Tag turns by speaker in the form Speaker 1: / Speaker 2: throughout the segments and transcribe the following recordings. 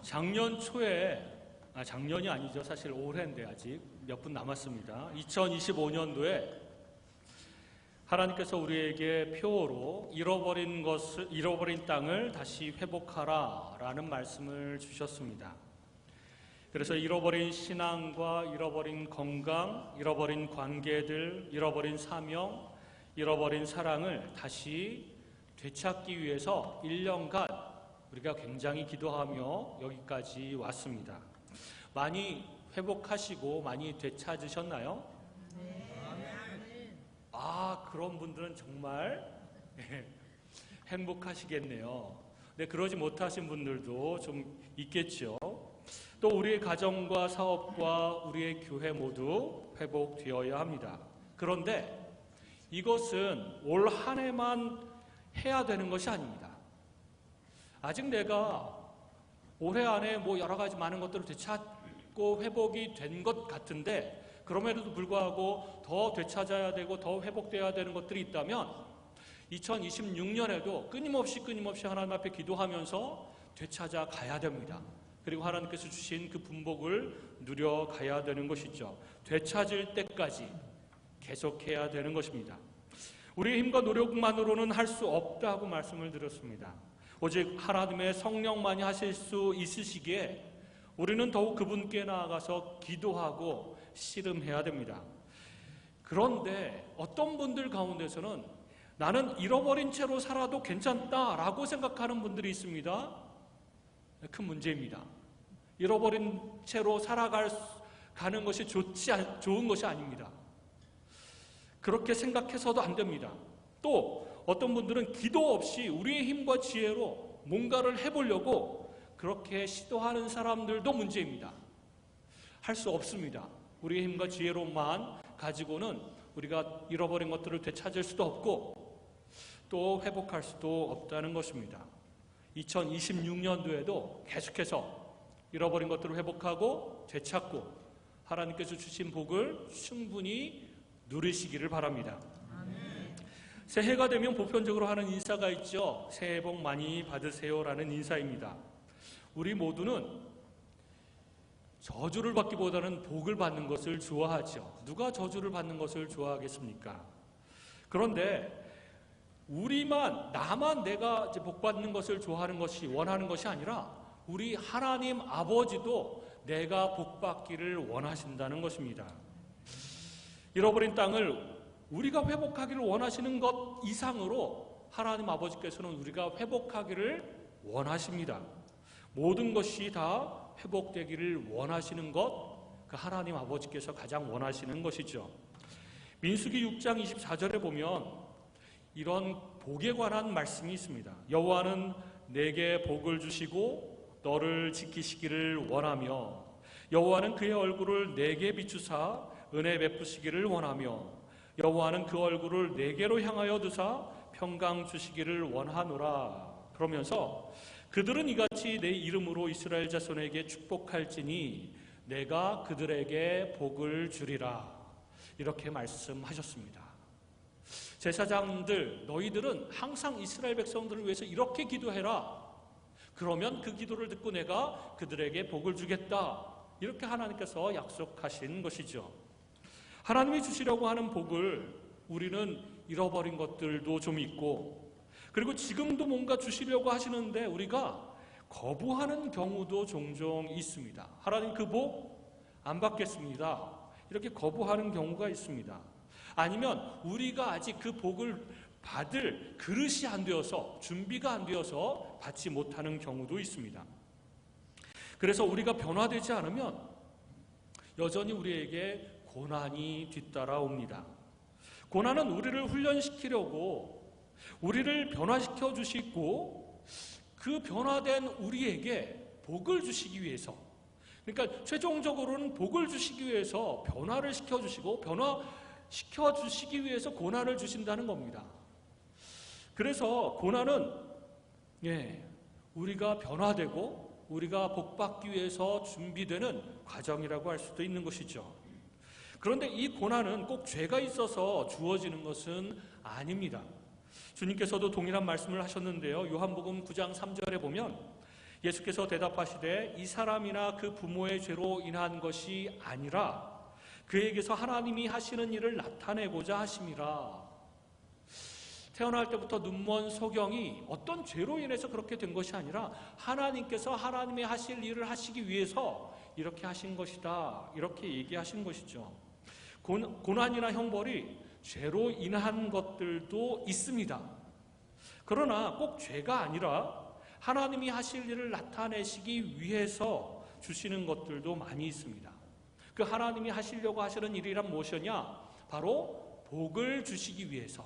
Speaker 1: 작년 초에, 작년이 아니죠. 사실 올해인데 아직 몇 분 남았습니다. 2025년도에 하나님께서 우리에게 표어로 잃어버린 땅을 다시 회복하라 라는 말씀을 주셨습니다. 그래서 잃어버린 신앙과 잃어버린 건강, 잃어버린 관계들, 잃어버린 사명, 잃어버린 사랑을 다시 되찾기 위해서 1년간 우리가 굉장히 기도하며 여기까지 왔습니다. 많이 회복하시고 많이 되찾으셨나요? 그런 분들은 정말 행복하시겠네요. 네, 그러지 못하신 분들도 좀 있겠죠. 또 우리의 가정과 사업과 우리의 교회 모두 회복되어야 합니다. 그런데 이것은 올 한 해만 해야 되는 것이 아닙니다. 아직 내가 올해 안에 여러 가지 많은 것들을 되찾고 회복이 된 것 같은데, 그럼에도 불구하고 더 되찾아야 되고 더 회복되어야 되는 것들이 있다면 2026년에도 끊임없이 하나님 앞에 기도하면서 되찾아 가야 됩니다. 그리고 하나님께서 주신 그 분복을 누려가야 되는 것이죠. 되찾을 때까지 계속해야 되는 것입니다. 우리의 힘과 노력만으로는 할 수 없다고 말씀을 드렸습니다. 오직 하나님의 성령만이 하실 수 있으시기에 우리는 더욱 그분께 나아가서 기도하고 씨름해야 됩니다. 그런데 어떤 분들 가운데서는 나는 잃어버린 채로 살아도 괜찮다라고 생각하는 분들이 있습니다. 큰 문제입니다. 잃어버린 채로 살아가는 것이 좋은 것이 아닙니다. 그렇게 생각해서도 안 됩니다. 또 어떤 분들은 기도 없이 우리의 힘과 지혜로 뭔가를 해보려고 그렇게 시도하는 사람들도 문제입니다. 할 수 없습니다. 우리의 힘과 지혜로만 가지고는 우리가 잃어버린 것들을 되찾을 수도 없고 또 회복할 수도 없다는 것입니다. 2026년도에도 계속해서 잃어버린 것들을 회복하고 되찾고 하나님께서 주신 복을 충분히 누리시기를 바랍니다. 새해가 되면 보편적으로 하는 인사가 있죠. 새해 복 많이 받으세요라는 인사입니다. 우리 모두는 저주를 받기보다는 복을 받는 것을 좋아하죠. 누가 저주를 받는 것을 좋아하겠습니까? 그런데 나만 내가 복 받는 것을 원하는 것이 아니라 우리 하나님 아버지도 내가 복 받기를 원하신다는 것입니다. 잃어버린 땅을 우리가 회복하기를 원하시는 것 이상으로 하나님 아버지께서는 우리가 회복하기를 원하십니다. 모든 것이 다 회복되기를 원하시는 것, 그 하나님 아버지께서 가장 원하시는 것이죠. 민수기 6장 24절에 보면 이런 복에 관한 말씀이 있습니다. 여호와는 내게 복을 주시고 너를 지키시기를 원하며 여호와는 그의 얼굴을 내게 비추사 은혜 베푸시기를 원하며 여호와는 그 얼굴을 내게로 향하여 두사 평강 주시기를 원하노라. 그러면서 그들은 이같이 내 이름으로 이스라엘 자손에게 축복할지니 내가 그들에게 복을 주리라. 이렇게 말씀하셨습니다. 제사장들, 너희들은 항상 이스라엘 백성들을 위해서 이렇게 기도해라. 그러면 그 기도를 듣고 내가 그들에게 복을 주겠다. 이렇게 하나님께서 약속하신 것이죠. 하나님이 주시려고 하는 복을 우리는 잃어버린 것들도 좀 있고, 그리고 지금도 뭔가 주시려고 하시는데 우리가 거부하는 경우도 종종 있습니다. 하나님 그 복 안 받겠습니다. 이렇게 거부하는 경우가 있습니다. 아니면 우리가 아직 그 복을 받을 그릇이 안 되어서, 준비가 안 되어서 받지 못하는 경우도 있습니다. 그래서 우리가 변화되지 않으면 여전히 우리에게 고난이 뒤따라옵니다. 고난은 우리를 훈련시키려고 우리를 변화시켜 주시고 그 변화된 우리에게 복을 주시기 위해서, 그러니까 최종적으로는 복을 주시기 위해서 변화를 시켜주시고 변화시켜주시기 위해서 고난을 주신다는 겁니다. 그래서 고난은 우리가 변화되고 우리가 복받기 위해서 준비되는 과정이라고 할 수도 있는 것이죠. 그런데 이 고난은 꼭 죄가 있어서 주어지는 것은 아닙니다. 주님께서도 동일한 말씀을 하셨는데요. 요한복음 9장 3절에 보면 예수께서 대답하시되 이 사람이나 그 부모의 죄로 인한 것이 아니라 그에게서 하나님이 하시는 일을 나타내고자 하심이라. 태어날 때부터 눈먼 소경이 어떤 죄로 인해서 그렇게 된 것이 아니라 하나님께서 하나님의 하실 일을 하시기 위해서 이렇게 하신 것이다, 이렇게 얘기하신 것이죠. 고난이나 형벌이 죄로 인한 것들도 있습니다. 그러나 꼭 죄가 아니라 하나님이 하실 일을 나타내시기 위해서 주시는 것들도 많이 있습니다. 그 하나님이 하시려고 하시는 일이란 무엇이냐? 바로 복을 주시기 위해서,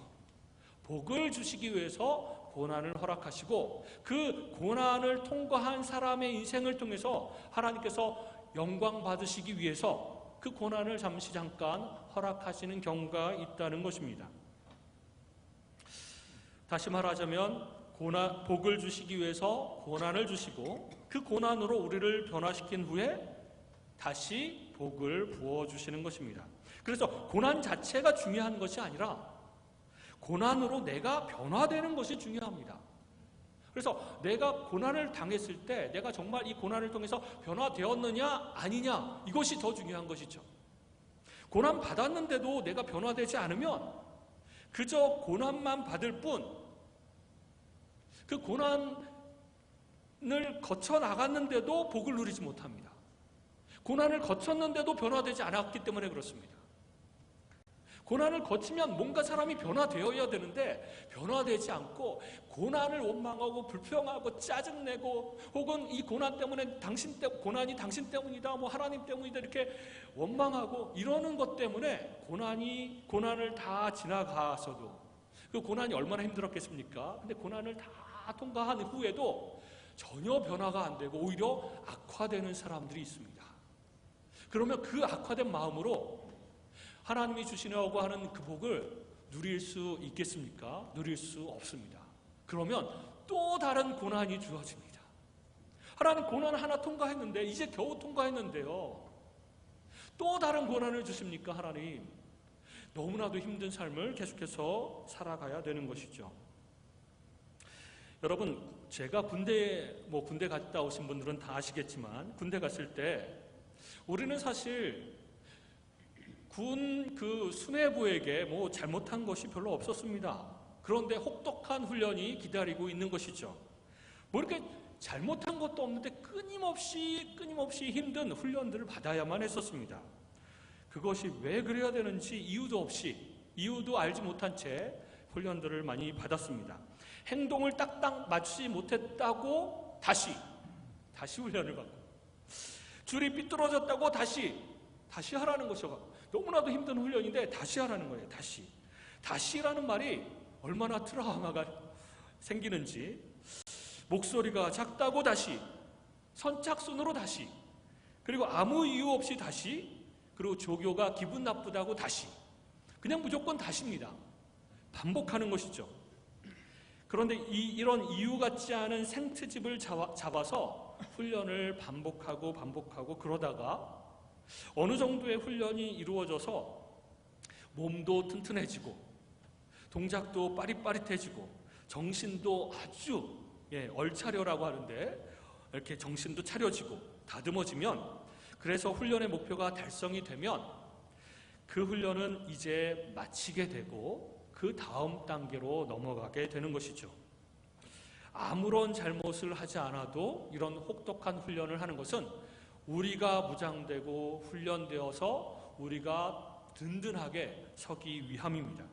Speaker 1: 복을 주시기 위해서 고난을 허락하시고, 그 고난을 통과한 사람의 인생을 통해서 하나님께서 영광 받으시기 위해서 그 고난을 잠깐 허락하시는 경우가 있다는 것입니다. 다시 말하자면 복을 주시기 위해서 고난을 주시고, 그 고난으로 우리를 변화시킨 후에 다시 복을 부어주시는 것입니다. 그래서 고난 자체가 중요한 것이 아니라 고난으로 내가 변화되는 것이 중요합니다. 그래서 내가 고난을 당했을 때 내가 정말 이 고난을 통해서 변화되었느냐 아니냐, 이것이 더 중요한 것이죠. 고난 받았는데도 내가 변화되지 않으면 그저 고난만 받을 뿐, 그 고난을 거쳐 나갔는데도 복을 누리지 못합니다. 고난을 거쳤는데도 변화되지 않았기 때문에 그렇습니다. 고난을 거치면 뭔가 사람이 변화되어야 되는데 변화되지 않고 고난을 원망하고 불평하고 짜증내고, 혹은 이 고난 때문에 고난이 당신 때문이다, 뭐 하나님 때문이다, 이렇게 원망하고 이러는 것 때문에 고난을 다 지나가서도, 그 고난이 얼마나 힘들었겠습니까? 근데 고난을 다 통과한 후에도 전혀 변화가 안 되고 오히려 악화되는 사람들이 있습니다. 그러면 그 악화된 마음으로 하나님이 주시려고 하는 그 복을 누릴 수 있겠습니까? 누릴 수 없습니다. 그러면 또 다른 고난이 주어집니다. 하나님 고난 하나 통과했는데, 이제 겨우 통과했는데요, 또 다른 고난을 주십니까? 하나님, 너무나도 힘든 삶을 계속해서 살아가야 되는 것이죠. 여러분, 제가 군대 갔다 오신 분들은 다 아시겠지만, 군대 갔을 때 우리는 사실 군 그 수뇌부에게 뭐 잘못한 것이 별로 없었습니다. 그런데 혹독한 훈련이 기다리고 있는 것이죠. 뭐 이렇게 잘못한 것도 없는데 끊임없이 힘든 훈련들을 받아야만 했었습니다. 그것이 왜 그래야 되는지 이유도 알지 못한 채 훈련들을 많이 받았습니다. 행동을 딱딱 맞추지 못했다고 다시 훈련을 받고, 줄이 삐뚤어졌다고 다시 하라는 것이고, 너무나도 힘든 훈련인데 다시 하라는 거예요. 다시라는 말이 얼마나 트라우마가 생기는지, 목소리가 작다고 다시, 선착순으로 다시, 그리고 아무 이유 없이 다시, 그리고 조교가 기분 나쁘다고 다시, 그냥 무조건 다시입니다. 반복하는 것이죠. 그런데 이런 이유 같지 않은 생트집을 잡아서 훈련을 반복하고 그러다가 어느 정도의 훈련이 이루어져서 몸도 튼튼해지고 동작도 빠릿빠릿해지고 정신도 아주 얼차려라고 하는데 이렇게 정신도 차려지고 다듬어지면, 그래서 훈련의 목표가 달성이 되면 그 훈련은 이제 마치게 되고 그 다음 단계로 넘어가게 되는 것이죠. 아무런 잘못을 하지 않아도 이런 혹독한 훈련을 하는 것은 우리가 무장되고 훈련되어서 우리가 든든하게 서기 위함입니다.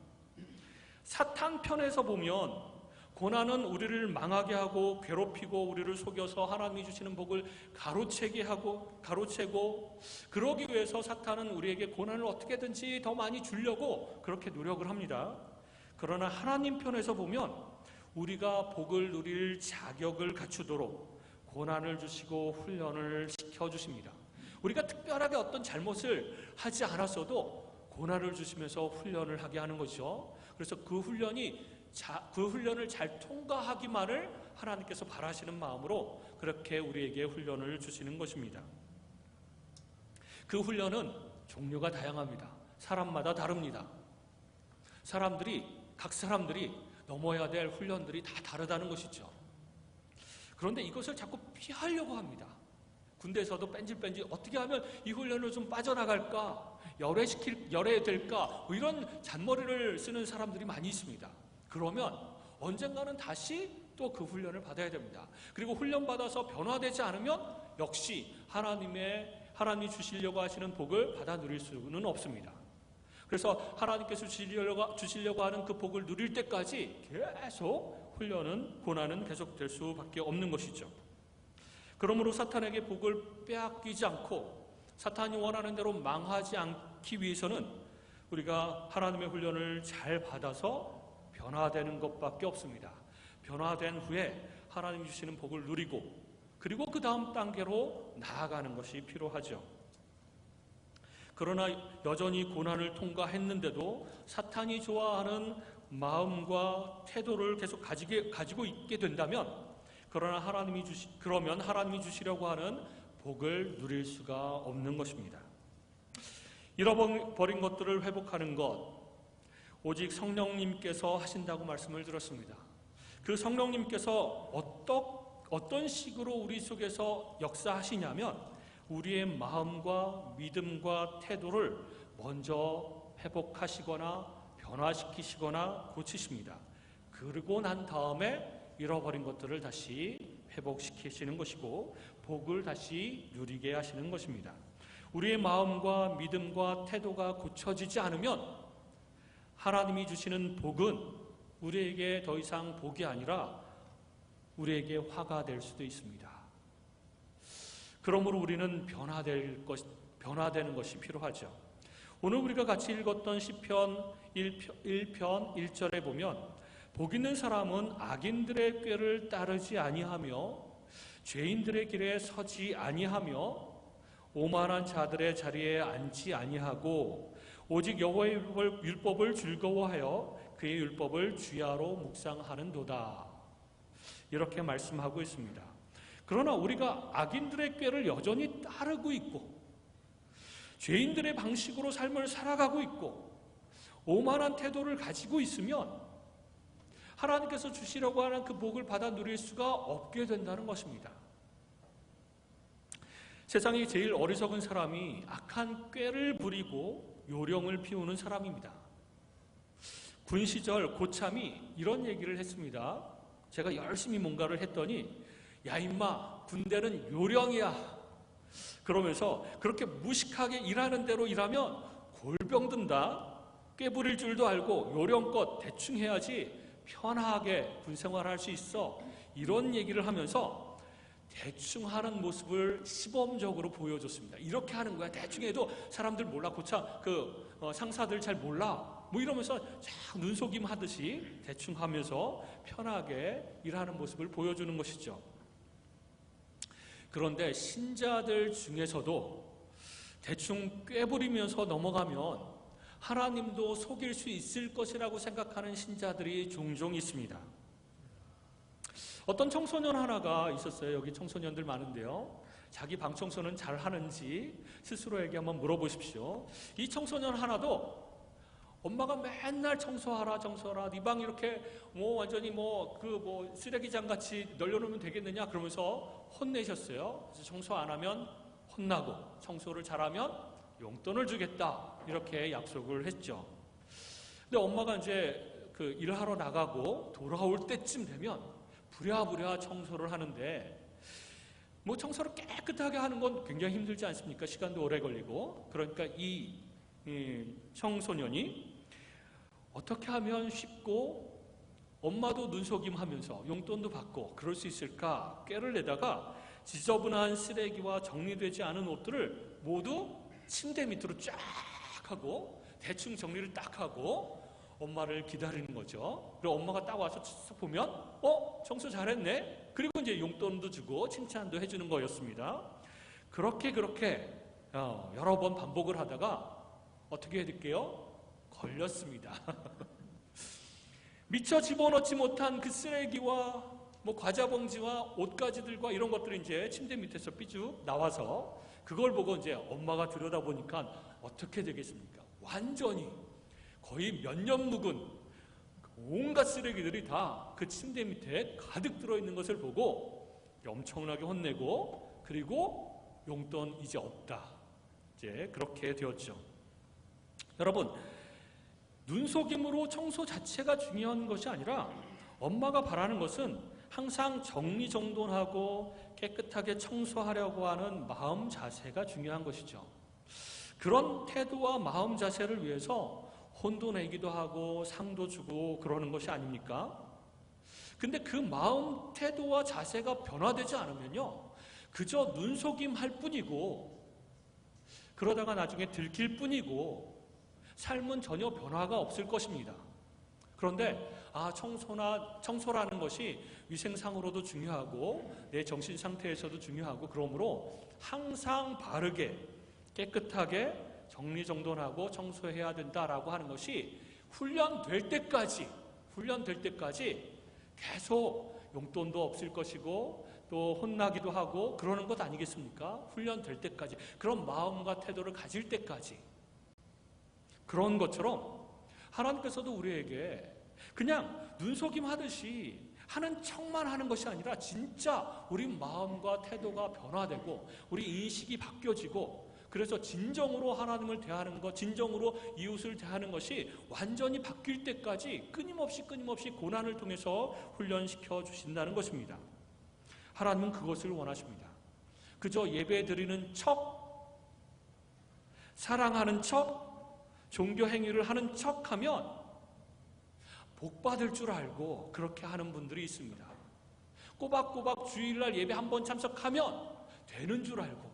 Speaker 1: 사탄 편에서 보면 고난은 우리를 망하게 하고 괴롭히고 우리를 속여서 하나님이 주시는 복을 가로채고 그러기 위해서 사탄은 우리에게 고난을 어떻게든지 더 많이 주려고 그렇게 노력을 합니다. 그러나 하나님 편에서 보면 우리가 복을 누릴 자격을 갖추도록 고난을 주시고 훈련을 시켜주십니다. 우리가 특별하게 어떤 잘못을 하지 않았어도 고난을 주시면서 훈련을 하게 하는 것이죠. 그래서 그 훈련을 잘 통과하기만을 하나님께서 바라시는 마음으로 그렇게 우리에게 훈련을 주시는 것입니다. 그 훈련은 종류가 다양합니다. 사람마다 다릅니다. 각 사람들이 넘어야 될 훈련들이 다 다르다는 것이죠. 그런데 이것을 자꾸 피하려고 합니다. 군대에서도 뺀질뺀질 어떻게 하면 이 훈련을 좀 빠져나갈까? 열애될까? 뭐 이런 잔머리를 쓰는 사람들이 많이 있습니다. 그러면 언젠가는 다시 또 그 훈련을 받아야 됩니다. 그리고 훈련받아서 변화되지 않으면 역시 하나님이 주시려고 하시는 복을 받아 누릴 수는 없습니다. 그래서 하나님께서 주시려고 하는 그 복을 누릴 때까지 계속 고난은 계속될 수밖에 없는 것이죠. 그러므로 사탄에게 복을 빼앗기지 않고 사탄이 원하는 대로 망하지 않기 위해서는 우리가 하나님의 훈련을 잘 받아서 변화되는 것밖에 없습니다. 변화된 후에 하나님이 주시는 복을 누리고 그리고 그 다음 단계로 나아가는 것이 필요하죠. 그러나 여전히 고난을 통과했는데도 사탄이 좋아하는 마음과 태도를 계속 가지고 있게 된다면 그러면 하나님이 주시려고 하는 복을 누릴 수가 없는 것입니다. 잃어버린 것들을 회복하는 것 오직 성령님께서 하신다고 말씀을 들었습니다. 그 성령님께서 어떤 식으로 우리 속에서 역사하시냐면 우리의 마음과 믿음과 태도를 먼저 회복하시거나 변화시키시거나 고치십니다. 그러고 난 다음에 잃어버린 것들을 다시 회복시키시는 것이고 복을 다시 누리게 하시는 것입니다. 우리의 마음과 믿음과 태도가 고쳐지지 않으면 하나님이 주시는 복은 우리에게 더 이상 복이 아니라 우리에게 화가 될 수도 있습니다. 그러므로 우리는 변화되는 것이 필요하죠. 오늘 우리가 같이 읽었던 시편 1편 1절에 보면 복 있는 사람은 악인들의 꾀를 따르지 아니하며 죄인들의 길에 서지 아니하며 오만한 자들의 자리에 앉지 아니하고 오직 여호와의 율법을 즐거워하여 그의 율법을 주야로 묵상하는도다. 이렇게 말씀하고 있습니다. 그러나 우리가 악인들의 꾀를 여전히 따르고 있고 죄인들의 방식으로 삶을 살아가고 있고 오만한 태도를 가지고 있으면 하나님께서 주시려고 하는 그 복을 받아 누릴 수가 없게 된다는 것입니다. 세상에 제일 어리석은 사람이 악한 꾀를 부리고 요령을 피우는 사람입니다. 군 시절 고참이 이런 얘기를 했습니다. 제가 열심히 뭔가를 했더니 야 임마 군대는 요령이야. 그러면서 그렇게 무식하게 일하는 대로 일하면 골병 든다. 꾀부릴 줄도 알고 요령껏 대충 해야지 편하게 군 생활할 수 있어. 이런 얘기를 하면서 대충 하는 모습을 시범적으로 보여줬습니다. 이렇게 하는 거야. 대충 해도 사람들 몰라. 고참 상사들 잘 몰라. 뭐 이러면서 쫙 눈속임 하듯이 대충 하면서 편하게 일하는 모습을 보여주는 것이죠. 그런데 신자들 중에서도 대충 꾀부리면서 넘어가면 하나님도 속일 수 있을 것이라고 생각하는 신자들이 종종 있습니다. 어떤 청소년 하나가 있었어요. 여기 청소년들 많은데요. 자기 방 청소는 잘 하는지 스스로에게 한번 물어보십시오. 이 청소년 하나도 엄마가 맨날 청소하라 네 방 이렇게 완전히 쓰레기장 같이 널려놓으면 되겠느냐 그러면서 혼내셨어요. 그래서 청소 안 하면 혼나고 청소를 잘하면 용돈을 주겠다 이렇게 약속을 했죠. 근데 엄마가 이제 그 일하러 나가고 돌아올 때쯤 되면 부랴부랴 청소를 하는데 청소를 깨끗하게 하는 건 굉장히 힘들지 않습니까? 시간도 오래 걸리고. 그러니까 이 청소년이 어떻게 하면 쉽고 엄마도 눈속임하면서 용돈도 받고 그럴 수 있을까? 꾀를 내다가 지저분한 쓰레기와 정리되지 않은 옷들을 모두 침대 밑으로 쫙 하고 대충 정리를 딱 하고 엄마를 기다리는 거죠. 그리고 엄마가 딱 와서 보면 청소 잘했네. 그리고 이제 용돈도 주고 칭찬도 해주는 거였습니다. 그렇게 여러 번 반복을 하다가 어떻게 해드릴게요? 걸렸습니다. 미처 집어넣지 못한 그 쓰레기와 과자 봉지와 옷가지들과 이런 것들이 이제 침대 밑에서 삐죽 나와서 그걸 보고 이제 엄마가 들여다보니까 어떻게 되겠습니까? 완전히 거의 몇 년 묵은 온갖 쓰레기들이 다 그 침대 밑에 가득 들어있는 것을 보고 엄청나게 혼내고 그리고 용돈 이제 없다. 이제 그렇게 되었죠. 여러분, 눈속임으로 청소 자체가 중요한 것이 아니라 엄마가 바라는 것은 항상 정리정돈하고 깨끗하게 청소하려고 하는 마음 자세가 중요한 것이죠. 그런 태도와 마음 자세를 위해서 혼도 내기도 하고 상도 주고 그러는 것이 아닙니까? 근데 그 마음 태도와 자세가 변화되지 않으면요, 그저 눈속임 할 뿐이고 그러다가 나중에 들킬 뿐이고 삶은 전혀 변화가 없을 것입니다. 그런데 청소라는 것이 위생상으로도 중요하고 내 정신 상태에서도 중요하고 그러므로 항상 바르게 깨끗하게 정리정돈하고 청소해야 된다라고 하는 것이 훈련될 때까지 계속 용돈도 없을 것이고 또 혼나기도 하고 그러는 것 아니겠습니까? 훈련될 때까지, 그런 마음과 태도를 가질 때까지. 그런 것처럼 하나님께서도 우리에게 그냥 눈속임 하듯이 하는 척만 하는 것이 아니라 진짜 우리 마음과 태도가 변화되고 우리 인식이 바뀌어지고 그래서 진정으로 하나님을 대하는 것, 진정으로 이웃을 대하는 것이 완전히 바뀔 때까지 끊임없이 고난을 통해서 훈련시켜 주신다는 것입니다. 하나님은 그것을 원하십니다. 그저 예배 드리는 척, 사랑하는 척, 종교 행위를 하는 척하면 복 받을 줄 알고 그렇게 하는 분들이 있습니다. 꼬박꼬박 주일날 예배 한번 참석하면 되는 줄 알고,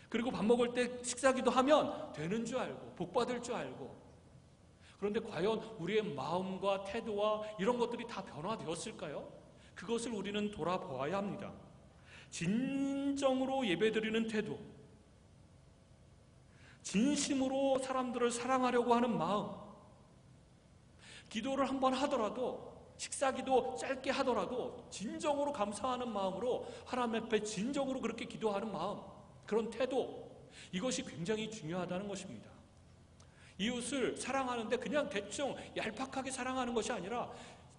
Speaker 1: 그리고 밥 먹을 때 식사기도 하면 되는 줄 알고 복 받을 줄 알고, 그런데 과연 우리의 마음과 태도와 이런 것들이 다 변화되었을까요? 그것을 우리는 돌아보아야 합니다. 진정으로 예배드리는 태도, 진심으로 사람들을 사랑하려고 하는 마음, 기도를 한번 하더라도, 식사기도 짧게 하더라도 진정으로 감사하는 마음으로 하나님 앞에 진정으로 그렇게 기도하는 마음, 그런 태도, 이것이 굉장히 중요하다는 것입니다. 이웃을 사랑하는데 그냥 대충 얄팍하게 사랑하는 것이 아니라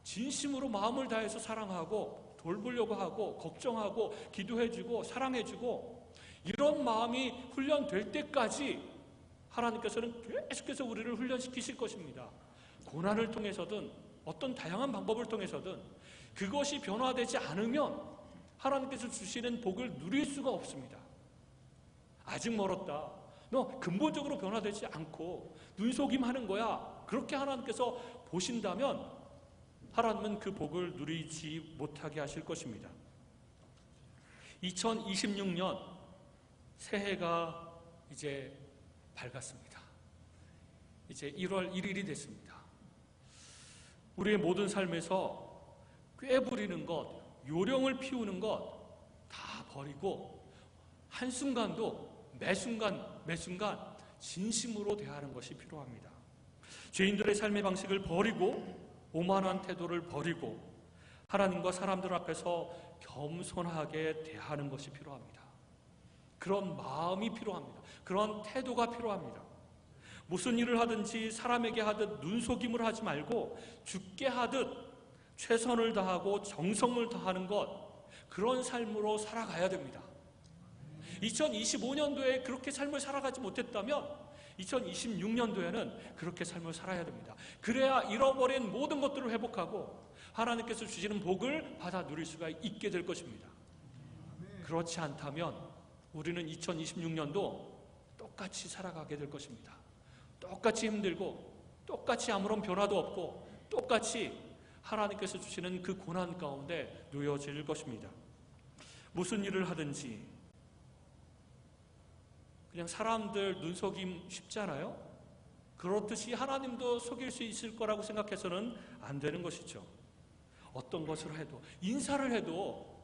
Speaker 1: 진심으로 마음을 다해서 사랑하고 돌보려고 하고 걱정하고 기도해주고 사랑해주고, 이런 마음이 훈련될 때까지 하나님께서는 계속해서 우리를 훈련시키실 것입니다. 고난을 통해서든 어떤 다양한 방법을 통해서든 그것이 변화되지 않으면 하나님께서 주시는 복을 누릴 수가 없습니다. 아직 멀었다, 너 근본적으로 변화되지 않고 눈속임 하는 거야, 그렇게 하나님께서 보신다면 하나님은 그 복을 누리지 못하게 하실 것입니다. 2026년 새해가 이제 밝았습니다. 이제 1월 1일이 됐습니다. 우리의 모든 삶에서 꾀부리는 것, 요령을 피우는 것 다 버리고 한순간도 매순간 진심으로 대하는 것이 필요합니다. 죄인들의 삶의 방식을 버리고 오만한 태도를 버리고 하나님과 사람들 앞에서 겸손하게 대하는 것이 필요합니다. 그런 마음이 필요합니다. 그런 태도가 필요합니다. 무슨 일을 하든지 사람에게 하듯 눈속임을 하지 말고 죽게 하듯 최선을 다하고 정성을 다하는 것, 그런 삶으로 살아가야 됩니다. 2025년도에 그렇게 삶을 살아가지 못했다면 2026년도에는 그렇게 삶을 살아야 됩니다. 그래야 잃어버린 모든 것들을 회복하고 하나님께서 주시는 복을 받아 누릴 수가 있게 될 것입니다. 그렇지 않다면 우리는 2026년도 똑같이 살아가게 될 것입니다. 똑같이 힘들고 똑같이 아무런 변화도 없고 똑같이 하나님께서 주시는 그 고난 가운데 놓여질 것입니다. 무슨 일을 하든지 그냥 사람들 눈속임 쉽잖아요. 그렇듯이 하나님도 속일 수 있을 거라고 생각해서는 안 되는 것이죠. 어떤 것을 해도, 인사를 해도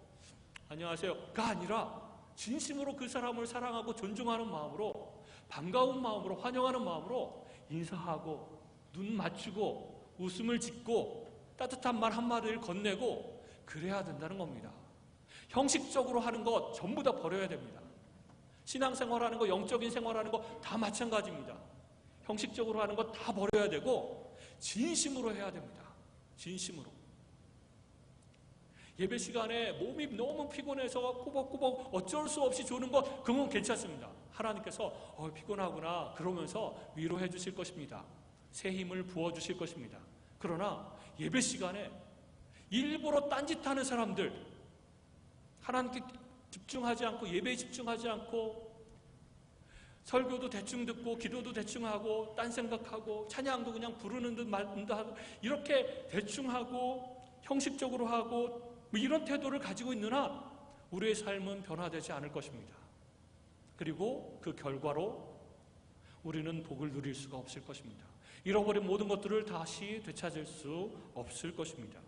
Speaker 1: 안녕하세요가 아니라 진심으로 그 사람을 사랑하고 존중하는 마음으로, 반가운 마음으로, 환영하는 마음으로 인사하고 눈 맞추고 웃음을 짓고 따뜻한 말 한마디를 건네고 그래야 된다는 겁니다. 형식적으로 하는 것 전부 다 버려야 됩니다. 신앙생활하는 거, 영적인 생활하는 거 다 마찬가지입니다. 형식적으로 하는 거 다 버려야 되고 진심으로 해야 됩니다. 진심으로. 예배 시간에 몸이 너무 피곤해서 꾸벅꾸벅 어쩔 수 없이 조는 것, 그건 괜찮습니다. 하나님께서 피곤하구나 그러면서 위로해 주실 것입니다. 새 힘을 부어주실 것입니다. 그러나 예배 시간에 일부러 딴짓하는 사람들, 하나님께 집중하지 않고 예배에 집중하지 않고 설교도 대충 듣고 기도도 대충 하고 딴 생각하고 찬양도 그냥 부르는 듯 말든 듯 하고 이렇게 대충 하고 형식적으로 하고 이런 태도를 가지고 있는 한 우리의 삶은 변화되지 않을 것입니다. 그리고 그 결과로 우리는 복을 누릴 수가 없을 것입니다. 잃어버린 모든 것들을 다시 되찾을 수 없을 것입니다.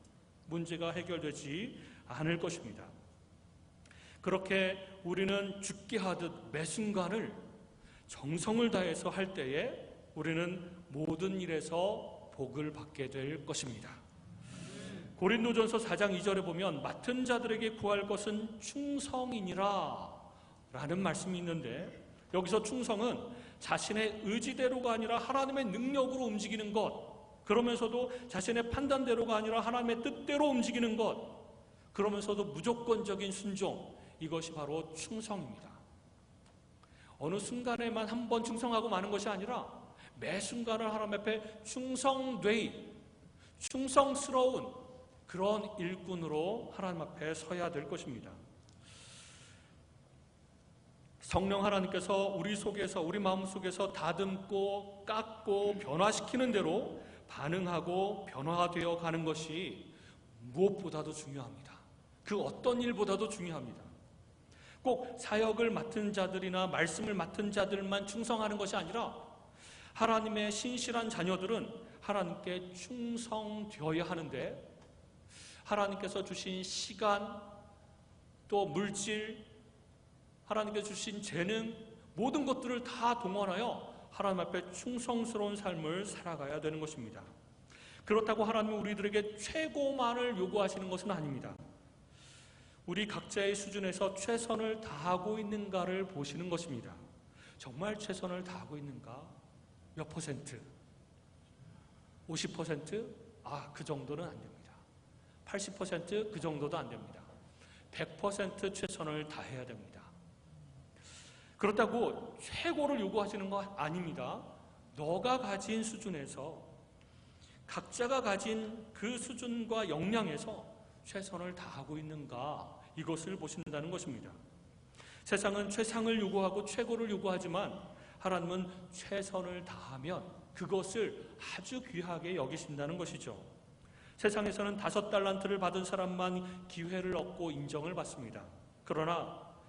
Speaker 1: 문제가 해결되지 않을 것입니다. 그렇게 우리는 죽게 하듯 매 순간을 정성을 다해서 할 때에 우리는 모든 일에서 복을 받게 될 것입니다. 고린도전서 4장 2절에 보면 맡은 자들에게 구할 것은 충성이니라 라는 말씀이 있는데, 여기서 충성은 자신의 의지대로가 아니라 하나님의 능력으로 움직이는 것, 그러면서도 자신의 판단대로가 아니라 하나님의 뜻대로 움직이는 것, 그러면서도 무조건적인 순종, 이것이 바로 충성입니다. 어느 순간에만 한 번 충성하고 마는 것이 아니라 매 순간을 하나님 앞에 충성스러운 그런 일꾼으로 하나님 앞에 서야 될 것입니다. 성령 하나님께서 우리 속에서, 우리 마음 속에서 다듬고 깎고 변화시키는 대로 반응하고 변화되어 가는 것이 무엇보다도 중요합니다. 그 어떤 일보다도 중요합니다. 꼭 사역을 맡은 자들이나 말씀을 맡은 자들만 충성하는 것이 아니라 하나님의 신실한 자녀들은 하나님께 충성되어야 하는데, 하나님께서 주신 시간, 또 물질, 하나님께서 주신 재능, 모든 것들을 다 동원하여 하나님 앞에 충성스러운 삶을 살아가야 되는 것입니다. 그렇다고 하나님은 우리들에게 최고만을 요구하시는 것은 아닙니다. 우리 각자의 수준에서 최선을 다하고 있는가를 보시는 것입니다. 정말 최선을 다하고 있는가? 몇 퍼센트? 50%? 그 정도는 안 됩니다. 80% 그 정도도 안 됩니다. 100% 최선을 다해야 됩니다. 그렇다고 최고를 요구하시는 거 아닙니다. 너가 가진 수준에서, 각자가 가진 그 수준과 역량에서 최선을 다하고 있는가, 이것을 보신다는 것입니다. 세상은 최상을 요구하고 최고를 요구하지만 하나님은 최선을 다하면 그것을 아주 귀하게 여기신다는 것이죠. 세상에서는 5달란트를 받은 사람만 기회를 얻고 인정을 받습니다.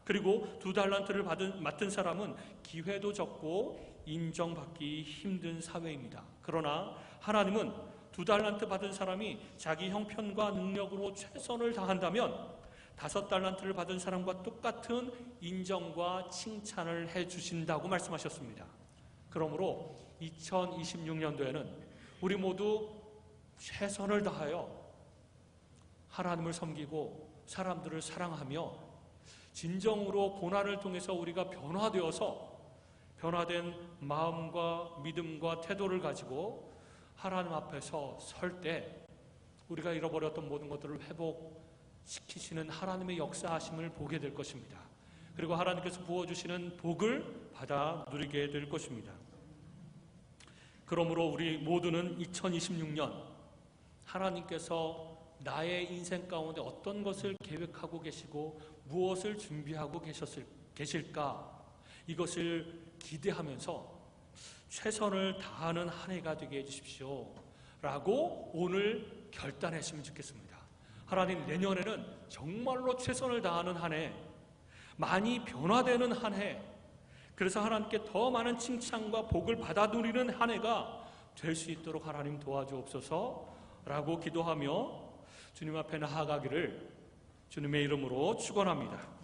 Speaker 1: 그리고 2달란트를 맡은 사람은 기회도 적고 인정받기 힘든 사회입니다. 그러나 하나님은 2달란트 받은 사람이 자기 형편과 능력으로 최선을 다한다면 5달란트를 받은 사람과 똑같은 인정과 칭찬을 해주신다고 말씀하셨습니다. 그러므로 2026년도에는 우리 모두 최선을 다하여 하나님을 섬기고 사람들을 사랑하며 진정으로 고난을 통해서 우리가 변화되어서 변화된 마음과 믿음과 태도를 가지고 하나님 앞에서 설 때 우리가 잃어버렸던 모든 것들을 회복시키시는 하나님의 역사하심을 보게 될 것입니다. 그리고 하나님께서 부어주시는 복을 받아 누리게 될 것입니다. 그러므로 우리 모두는 2026년 하나님께서 나의 인생 가운데 어떤 것을 계획하고 계시고 무엇을 준비하고 계실까, 이것을 기대하면서 최선을 다하는 한 해가 되게 해주십시오 라고 오늘 결단했으면 좋겠습니다. 하나님, 내년에는 정말로 최선을 다하는 한 해, 많이 변화되는 한 해, 그래서 하나님께 더 많은 칭찬과 복을 받아 누리는 한 해가 될 수 있도록 하나님 도와주옵소서 라고 기도하며 주님 앞에 나아가기를 주님의 이름으로 축원합니다.